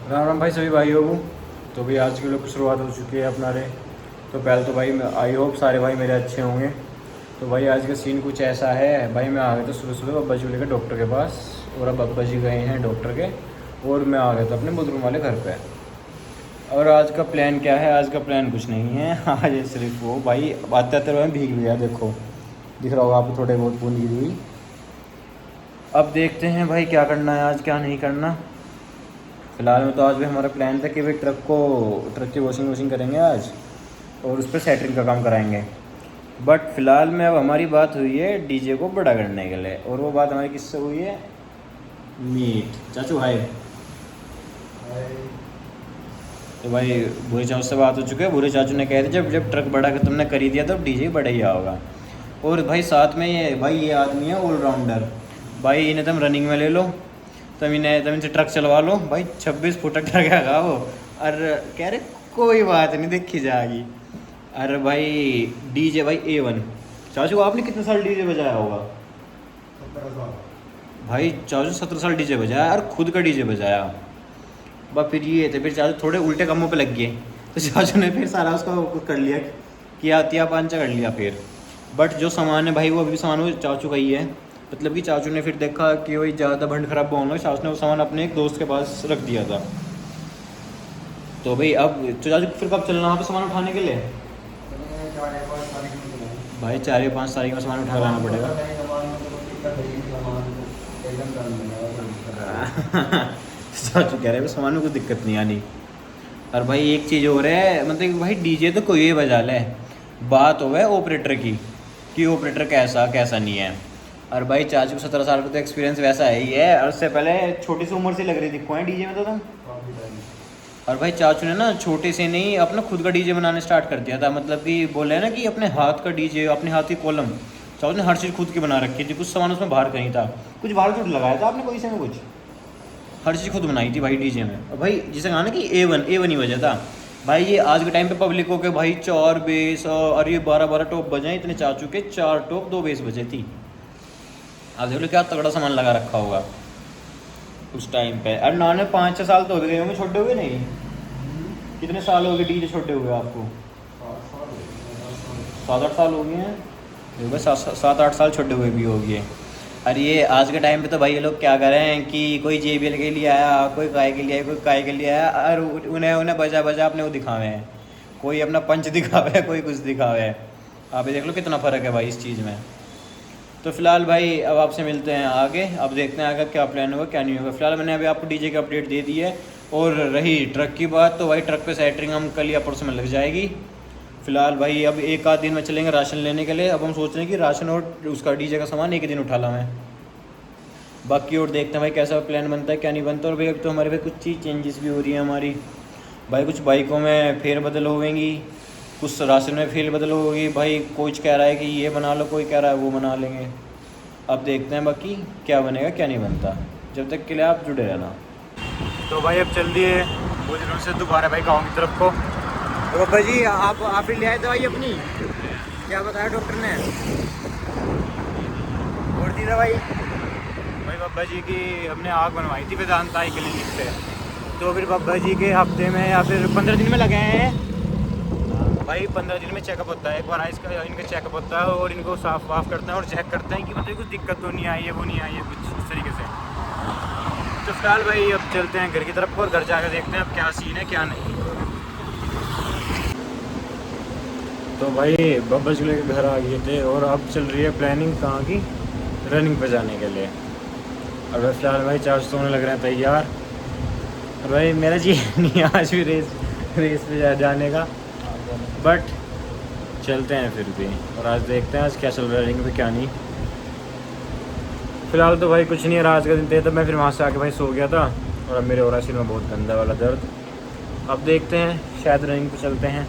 राम राम भाई सभी भाइयों को। तो भाई आज के लोग की शुरुआत हो चुकी है अपना रे। तो पहले तो भाई आई होप सारे भाई मेरे अच्छे होंगे। तो भाई आज का सीन कुछ ऐसा है भाई, मैं आ गया था सुबह सुबह अब्बा जी को लेकर डॉक्टर के पास। और अब अब्बा जी गए हैं डॉक्टर के, और मैं आ गया था अपने बुजुर्ग वाले घर पे। और आज का प्लान क्या है? आज का प्लान कुछ नहीं है। आज सिर्फ वो भाई आते आते हुए भीग गया, देखो दिख रहा होगा आपको थोड़े बहुत बूंद गिरी हुई। अब देखते हैं भाई क्या करना है आज, क्या नहीं करना। फिलहाल में तो आज भी हमारा प्लान था कि भाई ट्रक की वॉशिंग करेंगे आज, और उस पर सेटरिंग का काम कराएंगे। बट फिलहाल में अब हमारी बात हुई है डीजे को बड़ा करने के लिए, और वो बात हमारी किससे हुई है? मीट चाचू हाय। तो भाई बुरे चाचू से बात हो चुकी है। बुरे चाचू ने कह दिया जब जब ट्रक बड़ा तुमने कर ही दिया तो डीजे बड़ा ही होगा। और भाई साथ में ये आदमी है ऑलराउंडर भाई, इन्हें तुम रनिंग में ले लो, तुम इनसे ट्रक चलवा लो भाई। 26 फुट ट्रक है वो। अरे कह रहे कोई बात नहीं देखी जाएगी। अरे भाई डीजे भाई A1। चाचू आपने कितने साल डीजे बजाया होगा? 17 साल। भाई चाचू 17 साल डीजे बजाया, और खुद का डीजे बजाया। बस फिर ये थे, फिर चाचू थोड़े उल्टे कामों पे लग गए, तो चाचू ने फिर सारा उसका कर लिया, किया तिया पांचा कर लिया फिर। बट जो सामान है भाई वो अभी सामान वो चाचू का ही है। मतलब कि चाचू ने फिर देखा कि वही ज़्यादा भंड खराब होना, चाचू ने वो सामान अपने एक दोस्त के पास रख दिया था। तो भाई अब तो चाचू फिर कब चलना वहाँ पे सामान उठाने के लिए? भाई 4 या 5 तारीख में सामान उठा लाना पड़ेगा। चाचू कह रहे हैं सामान में कुछ दिक्कत नहीं आनी। और भाई एक चीज़ हो रहा है, मतलब कि भाई डीजे तो कोई भी बजा ले, बात हो है ऑपरेटर की कि ऑपरेटर कैसा कैसा नहीं है। और भाई चाचू को 17 साल का तो एक्सपीरियंस वैसा है ही है, और उससे पहले छोटी सी उम्र से लग रही थी कोई डीजे में तो तुम। और भाई चाचू ने ना छोटे से नहीं अपना खुद का डीजे बनाने स्टार्ट कर दिया था। मतलब कि बोले ना कि अपने हाथ का डीजे, अपने हाथ की कॉलम। चाचू ने हर चीज़ खुद की बना रखी थी, कुछ सामान उसमें बाहर कहीं था, कुछ बाहर झूठ लगाया था आपने कोई से में कुछ, हर चीज़ खुद बनाई थी भाई डीजे में। और भाई जिसे कहा ना कि A1 ही वजह था भाई। ये आज के टाइम पे पब्लिक हो के भाई 4 बेस और ये 12 टॉप बजाए, इतने चाचू के 4 टॉप 2 बेस बजे थी। आप देख लो क्या तगड़ा सामान लगा रखा होगा उस टाइम पे। और नाने 5-6 साल तो हो गए होंगे छोटे हुए, नहीं कितने साल हो गए डीजे छोटे हुए आपको? 7-8 साल हो गए हैं। 7-8 साल छोटे हुए भी हो गए। और ये आज के टाइम पे तो भाई ये लोग क्या कर रहे हैं कि कोई JBL के लिए आया, कोई काय के लिए आया, कोई काय के लिए आया, और उन्हें बजा बजा अपने वो दिखावे हैं। कोई अपना पंच दिखावे है, कोई कुछ दिखावे है। आप ये देख लो कितना फ़र्क है भाई इस चीज़ में। तो फिलहाल भाई अब आपसे मिलते हैं आगे, अब देखते हैं आगे क्या प्लान होगा क्या नहीं होगा। फिलहाल मैंने अभी आपको डीजे की अपडेट दे दी है। और रही ट्रक की बात, तो भाई ट्रक पे सेटरिंग हम कल या परसों में लग जाएगी। फिलहाल भाई अब 1 आध दिन में चलेंगे राशन लेने के लिए। अब हम सोच रहे हैं कि राशन और उसका डीजे का सामान एक ही दिन उठा ला मैं। बाकी और देखते हैं भाई कैसा प्लान बनता है क्या नहीं बनता। और भाई अब तो हमारे पे कुछ चीज़ चेंजेस भी हो रही है हमारी भाई। कुछ बाइकों में फेरबदल होगी, कुछ राशन में फेरबदल होगी भाई। कोच कह रहा है कि ये बना लो, कोई कह रहा है वो बना लेंगे। अब देखते हैं बाकी क्या बनेगा क्या नहीं बनता। जब तक के लिए आप जुड़े रहना। तो भाई अब चल दिए बुजुर्गों से दोबारा भाई गाँव की तरफ को। तो बाबा जी आप ही ले आए दवाई अपनी, क्या बताया डॉक्टर ने? और दी दवाई भाई बाबा जी की हमने आग बनवाई थी वेदांता आई क्लिनिक पे। तो फिर बाबा जी के हफ्ते में या फिर 15 दिन में लगे हैं भाई। 15 दिन में चेकअप होता है एक बार, इसका इनका चेकअप होता है, और इनको साफ वाफ करते हैं और चेक करते हैं कि मतलब कुछ दिक्कत तो नहीं आई है, वो नहीं आई है कुछ इस तरीके से। तो फिलहाल भाई अब चलते हैं घर की तरफ, और घर जाकर देखते हैं अब क्या सीन है क्या नहीं। तो भाई बाबा जी के घर आ गए थे, और अब चल रही है प्लानिंग कहाँ की, रनिंग पे जाने के लिए। और फिलहाल भाई चार्ज सोने लग रहे हैं तैयार। और भाई मेरा जी नहीं आज भी रेस पे जाने का, बट चलते हैं फिर भी। और आज देखते हैं आज क्या चल रहा है रनिंग पे क्या नहीं। फिलहाल तो भाई कुछ नहीं है, आज का दिन थे तब मैं फिर वहाँ से आके भाई सो गया था, और अब मेरे हो रहा सिर में बहुत गंदा वाला दर्द। अब देखते हैं शायद रनिंग पे चलते हैं।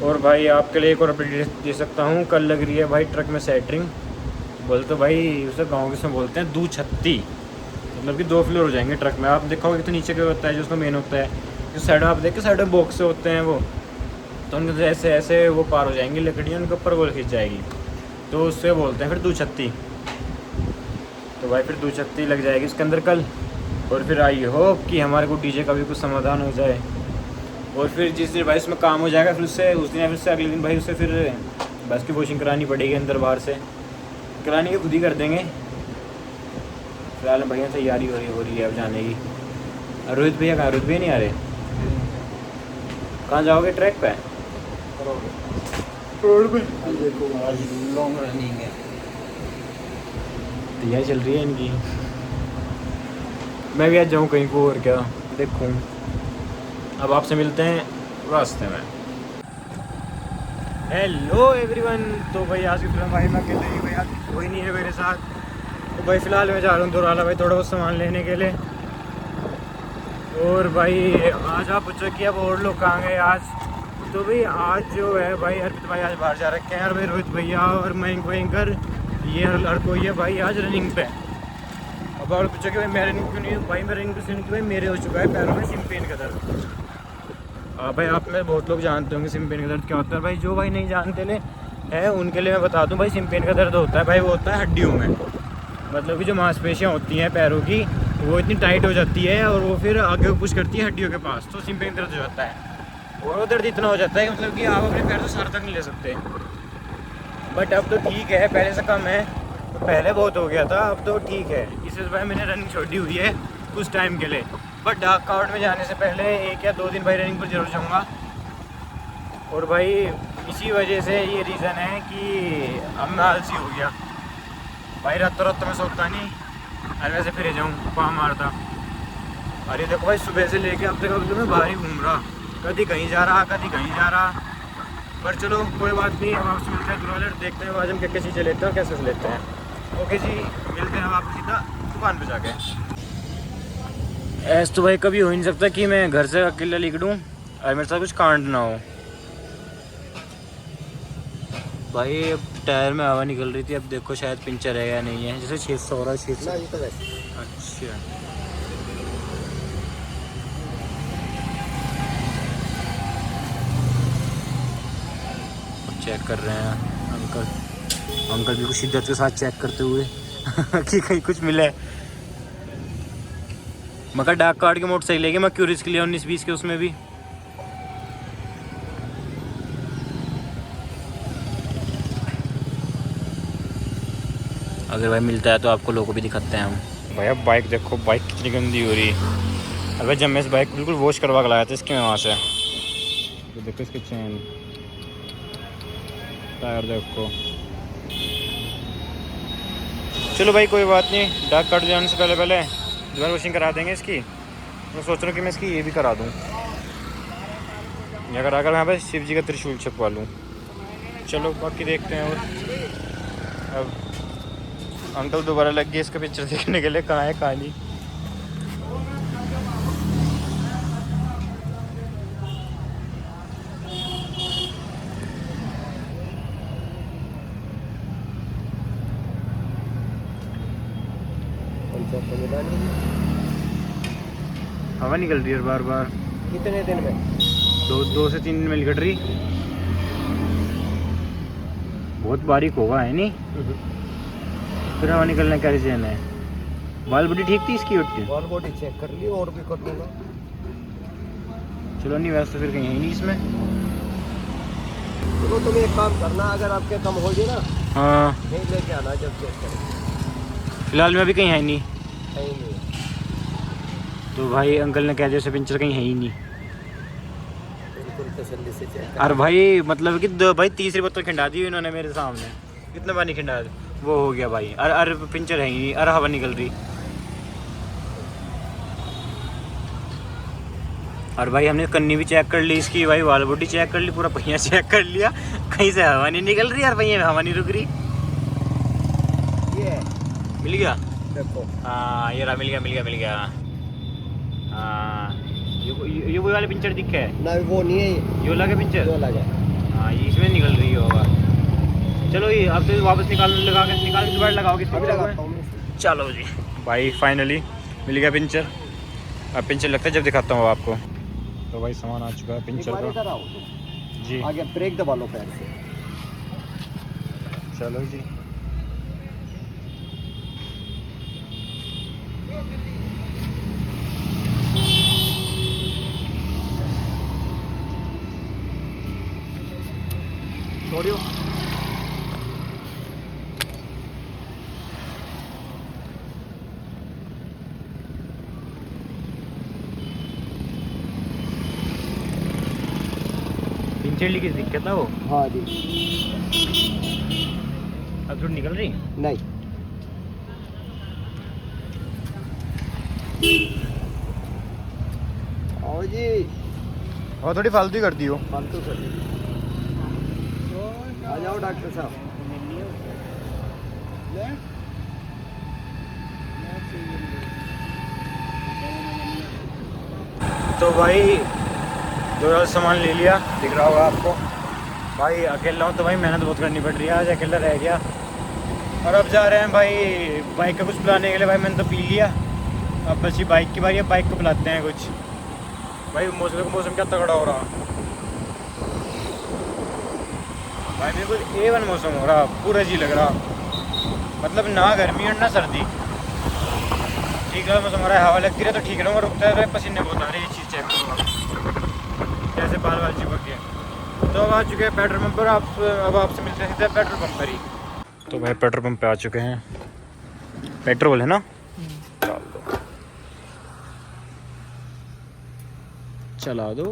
और भाई आपके लिए एक और अपडेट दे सकता हूँ, कल लग रही है भाई ट्रक में सेटरिंग। बोलते भाई उसे गाँव के में बोलते हैं 2 छत्ती, मतलब कि 2 फ्लोर हो जाएंगे ट्रक में। आप देखोगे तो नीचे क्या होता है जो उसका मेन होता है, जो साइड में आप देखिए साइड में बॉक्स से होते हैं वो, तो उनके ऐसे ऐसे वो पार हो जाएंगी लकड़ियाँ, उनके ऊपर वो खींच जाएगी, तो उससे बोलते हैं फिर 2 छत्ती। तो भाई फिर 2 छत्ती लग जाएगी उसके अंदर कल। और फिर आई होप कि हमारे को डीजे का भी कुछ समाधान हो जाए। और फिर जिस दिन भाई उसमें काम हो जाएगा फिर उससे उस दिन या फिर उससे अगले दिन भाई उससे फिर बस की वॉशिंग करानी पड़ेगी, अंदर बाहर से करानी के खुद ही कर देंगे। फिलहाल भैया तैयारी हो रही है अब जाने की। रोहित भैया कहाँ? रोहित भैया नहीं आ रहे? कहाँ जाओगे? ट्रैक पे? रोड पे? देखो आज लॉन्ग रनिंग है। तैयारी चल रही है इनकी। मैं भी आज जाऊँ कहीं को और क्या देखूँ। अब आपसे मिलते हैं रास्ते में। Hello everyone. तो भाई आज की फिल्म भाई मैं अकेले ही, भाई आज कोई नहीं है मेरे साथ। तो भाई फ़िलहाल मैं जा रहा हूँ दोराला भाई थोड़ा बहुत सामान लेने के लिए। और भाई आज आप पूछो कि अब और लोग कहाँ गए आज। तो भाई आज जो है भाई अर्पित भाई आज बाहर जा रखे हैं और भाई रोहित भैया और मयंक भयंकर ये हर कोई है भाई आज रनिंग पे। अब आप पूछो कि भाई मैं रनिंग क्यों नहीं हूँ? भाई मैं रनिंग क्यों नहीं? भाई मेरे हो चुका है पैरों में सिम पेन का दर्द। भाई आप में बहुत लोग जानते होंगे सिम पेन का दर्द क्या होता है। भाई जो भाई नहीं जानते ले है उनके लिए मैं बता दूं भाई सिम पेन का दर्द होता है भाई वो होता है हड्डियों में। मतलब कि जो मांसपेशियाँ होती हैं पैरों की वो इतनी टाइट हो जाती है और वो फिर आगे पुश करती है हड्डियों के पास, तो सिम पेन दर्द हो जाता है। और वो दर्द इतना हो जाता है मतलब कि आप अपने पैर से सर तक नहीं ले सकते। बट अब तो ठीक है, पहले से कम है। तो पहले बहुत हो गया था, अब तो ठीक है। इससे भाई मैंने रनिंग छोड़ी हुई है कुछ टाइम के लिए। बट डार्क काउंट में जाने से पहले 1 या 2 दिन भाई रनिंग पर जरूर जाऊँगा। और भाई इसी वजह से ये रीज़न है कि अब मैं आलसी हो गया भाई। रातों रात तो मैं सोता नहीं, अरे वैसे फिर जाऊँ पाँव मारता। अरे देखो भाई सुबह से लेके अब तक मैं बाहर ही घूम रहा, कभी कहीं जा रहा कभी कहीं जा रहा। पर चलो कोई बात नहीं, अब आपसे मिलते हैं दुराले, देखते हैं आज हम क्या क्या चीज़ें लेते हैं और कैसे लेते हैं। ओके जी, मिलते हैं अब आपको सीधा दुकान पे जाके। ऐसा तो भाई कभी हो ही नहीं सकता कि मैं घर से अकेला लिख दूँ और मेरे साथ कुछ कांड ना हो। भाई अब टायर में हवा निकल रही थी, अब देखो शायद पंचर है या नहीं है। जैसे 600 हो रहा है 600। अच्छा चेक कर रहे हैं अंकल बिल्कुल शिद्दत के साथ चेक करते हुए कि कहीं कुछ मिले। मगर डार्क कार्ड की मोटरसाइकिल लेगी मैं क्यों रिस्क लिया 19-20 के उसमें भी। अगर भाई मिलता है तो आपको लोगों को भी दिखाते हैं हम। भाई अब बाइक देखो, बाइक कितनी गंदी हो रही है। अगर जब मैं इस बाइक को बिल्कुल वॉश करवा के लाया था इसके वहाँ से, तो देखो इसकी चैन, टायर देखो। चलो भाई कोई बात नहीं, डार्क कार्ड जाने से पहले दोबारा वॉशिंग करा देंगे इसकी। मैं सोच रहा हूँ कि मैं इसकी ये भी करा दूँ या करा कर यहाँ पर शिव जी का त्रिशूल छपवा लूँ। चलो बाकी देखते हैं। और अब अंकल दोबारा लग गए इसका पिक्चर देखने के लिए, कहाँ है कहाँ नहीं। हवा निकल रही है बार बार। कितने दिन में? 2 से 3 दिन में निकल रही। बहुत बारीक होगा है नहीं? फिर हवा निकलने का रीजन है। बाल बॉडी ठीक थी इसकी? उठ के बाल बॉडी चेक कर ली और भी कर लूँगा। चलो नहीं वैसे तो फिर कहीं है नहीं इसमें। तो तुम एक काम करना, अगर आपके कम हो गए ना, हाँ नहीं लेके आना जब चेक करें। फिलहाल में अभी कहीं है नहीं। कहीं नहीं। तो भाई अंकल ने कह दिया से पिंचर कहीं है ही नहीं। बिल्कुल तसल्ली से चेक और भाई मतलब कि भाई तीसरी बोतल खिंडा दी इन्होंने मेरे सामने। कितना पानी खिंडा वो हो गया भाई। अरे पिंचर है ही नहीं, अरे हवा निकल रही। और भाई हमने कन्नी भी चेक कर ली इसकी, भाई वाल बॉडी चेक कर ली, पूरा पहिया चेक कर लिया, कहीं से हवा नहीं निकल रही यार, पहिए में हवा नहीं रुक रही। ये मिल गया देखो। हाँ ये रहा, मिल गया। हाँ ये वही वाले पिंचर दिखे है ना, वो नहीं है ये वाला के पिंचर। जो लगा। हाँ ये इसमें निकल रही होगा। चलो ये अब तो वापस निकाल के दोबारा लगाओगे इसको। अभी लगाता हूँ मैं। चलो जी भाई फाइनली मिल गया पिंचर। अब पिंचर लगता है जब दिखाता हूँ आपको। तो भाई सामान आ चुका है पिंचर एक बार का। इधर आओ, जी आगे ब्रेक दबा लो पैर से। चलो जी छोड़ियो। पिंचेली की दिक्कत है वो। हाँ जी। अब थोड़ी निकल रही। नहीं। और जी और थोड़ी फालतू कर दी हो। फालतू कर दी। आ जाओ डॉक्टर साहब। तो भाई 2 सामान ले लिया, दिख रहा होगा आपको। भाई अकेला हूँ तो भाई मेहनत बहुत करनी पड़ रही है, आज अकेला रह गया। और अब जा रहे हैं भाई बाइक का कुछ पिलाने के लिए। भाई मैंने तो पी लिया, अब बस ये बाइक की बारी है, बाइक को पिलाते हैं कुछ। भाई मौसम क्या तगड़ा हो रहा भाई, बिल्कुल A1 मौसम हो रहा, पूरा जी लग रहा, मतलब ना गर्मी और ना सर्दी, ठीक है मौसम हो रहा है। हवा लगती रहे तो ठीक रहूँगा, रुकता है पसीने बहुत आ रहे हैं। ये चीज़ चेक करो कैसे बाल बाल चिपक गए। तो अब आ चुके हैं पेट्रोल पंप पर। अब आपसे मिलते हैं सीधे पेट्रोल पंप पर ही। तो भाई पेट्रोल पंप पे आ चुके हैं। पेट्रोल है ना, डाल दो, चला दो।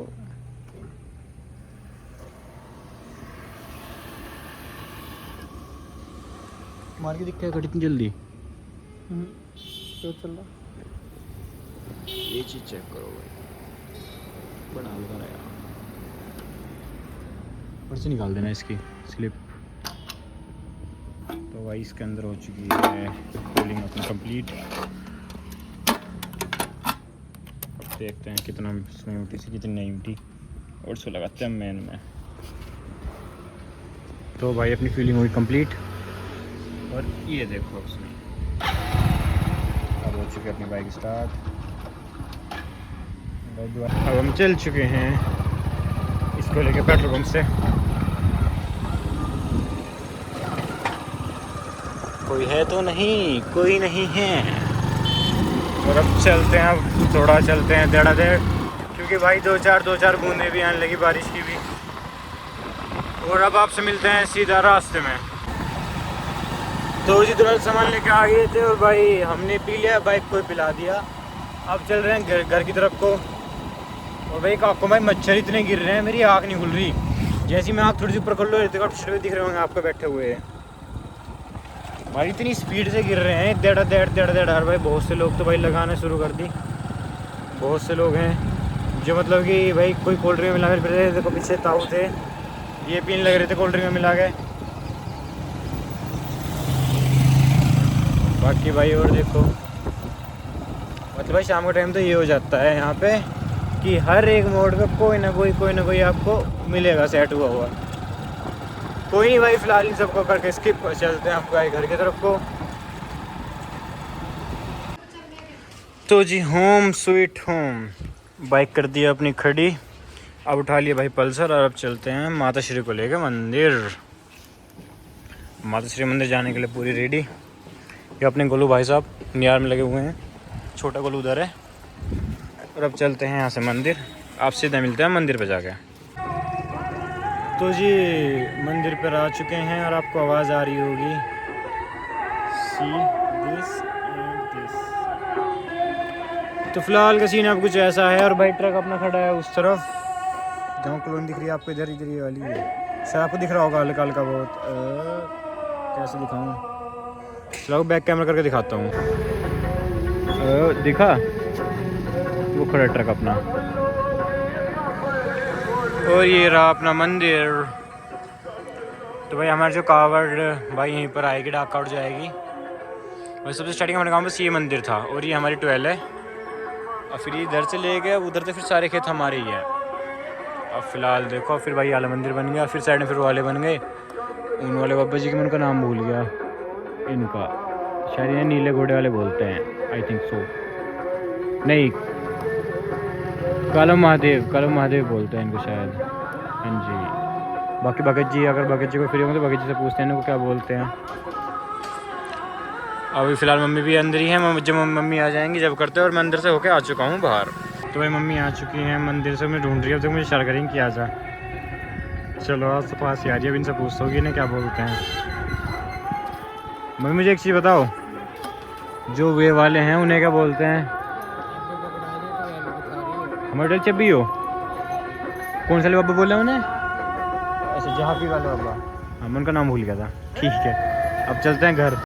मार के दिक्कत है इतनी जल्दी। क्यों चल रहा? ये चीज़ चेक करो भाई, बना लो यार, ऊपर से निकाल देना इसकी स्लिप। तो भाई इसके अंदर हो चुकी है कूलिंग अपना कंप्लीट। अब देखते हैं कितना इसमें उठी सी, कितनी नहीं उठी, और इसको लगाते हैं मेन में। तो भाई अपनी फीलिंग हुई कंप्लीट, और ये देखो उसमें अब हो चुकी है अपनी बाइक स्टार्ट। अब हम चल चुके हैं इसको लेके पेट्रोल पंप से। कोई है तो नहीं, कोई नहीं है। और अब चलते हैं, अब थोड़ा चलते हैं देड़ा देड़, क्योंकि भाई दो चार बूंदें भी आने लगी बारिश की भी। और अब आपसे मिलते हैं सीधा रास्ते में। तो जी तुरंत सामान लेके आ गए थे, और भाई हमने पी लिया, बाइक को पिला दिया। अब चल रहे हैं घर की तरफ को। और भाई आँखों में मच्छर इतने गिर रहे हैं, मेरी आँख नहीं खुल रही। जैसे मैं आँख थोड़ी सी ऊपर खोल लो, तो दिख रहे होंगे आपको बैठे हुए। भाई इतनी स्पीड से गिर रहे हैं, देड़ा देड़। और भाई बहुत से लोग तो भाई लगाना शुरू कर दी। बहुत से लोग हैं जो मतलब कि भाई कोई कोल्ड ड्रिंक में मिला कर रहे थे। देखो पीछे ताऊ थे, ये पीने लग रहे थे कोल्ड ड्रिंक में मिला के। बाकी भाई और देखो, मतलब भाई शाम का टाइम तो ये हो जाता है यहाँ पे कि हर एक मोड़ पे कोई ना कोई आपको मिलेगा सेट हुआ हुआ। कोई नहीं भाई, फिलहाल इन सबको करके स्किप चलते हैं आपको घर की तरफ को। तो जी होम स्वीट होम, बाइक कर दी अपनी खड़ी। अब उठा लिया भाई पल्सर, और अब चलते हैं माता श्री को लेकर मंदिर। माता श्री मंदिर जाने के लिए पूरी रेडी। ये अपने गोलू भाई साहब नियार में लगे हुए हैं, छोटा गोलू उधर है। और अब चलते हैं यहाँ से मंदिर। आप सीधा मिलते हैं मंदिर पे जाके। तो जी मंदिर पर आ चुके हैं, और आपको आवाज़ आ रही होगी सी दिस एंड दिस। तो फिलहाल का सीन अब कुछ ऐसा है। और भाई ट्रक अपना खड़ा है उस तरफ, गाँव कॉलोनी दिख रही है आपको, इधर ये वाली है। सर आपको दिख रहा होगा हल्का हल्का बहुत। कैसे दिखाऊँ, चलो बैक कैमरा करके दिखाता हूँ। दिखा वो खड़ा ट्रक अपना। और ये रहा अपना मंदिर। तो भाई हमारे जो कावड़ भाई यहीं पर आएगी, डाक कावड़ जाएगी। और सबसे स्टार्टिंग हमारे गांव में ये मंदिर था, और ये हमारी 12 है। और फिर इधर से ले गए, उधर से फिर सारे खेत हमारे ही है। अब फिलहाल देखो, फिर भाई वाला मंदिर बन गया, फिर साइड में फिर वाले बन गए। उन वाले बाबा जी के मैं उनका नाम भूल गया, इनका शायद ये नीले घोड़े वाले बोलते हैं, आई थिंक सो। नहीं, काला महादेव बोलते हैं इनको शायद। हाँ जी। बाकी भगत जी, अगर भगत जी को फ्री होंगे तो भगत जी से पूछते हैं इनको क्या बोलते हैं। अभी फ़िलहाल मम्मी भी अंदर ही है, जब मम्मी आ जाएंगी जब करते हैं। और मैं अंदर से होके आ चुका हूँ बाहर। तो भाई मम्मी आ चुकी हैं मंदिर से, मैं ढूंढ रही हूँ, अब तक मुझे इशारा करेंगे कि आ जा। चलो आज तो पास ही आ रही है, अब इनसे पूछता हूँ कि इन्हें क्या बोलते हैं। मम्मी मुझे एक चीज़ बताओ, जो वे वाले हैं उन्हें क्या बोलते हैं? हमारे चब्बी हो? कौन से बाबा बोले उन्हें? अच्छा जहाफी वाले बाबा। हाँ मैं उनका नाम भूल गया था। ठीक है अब चलते हैं घर।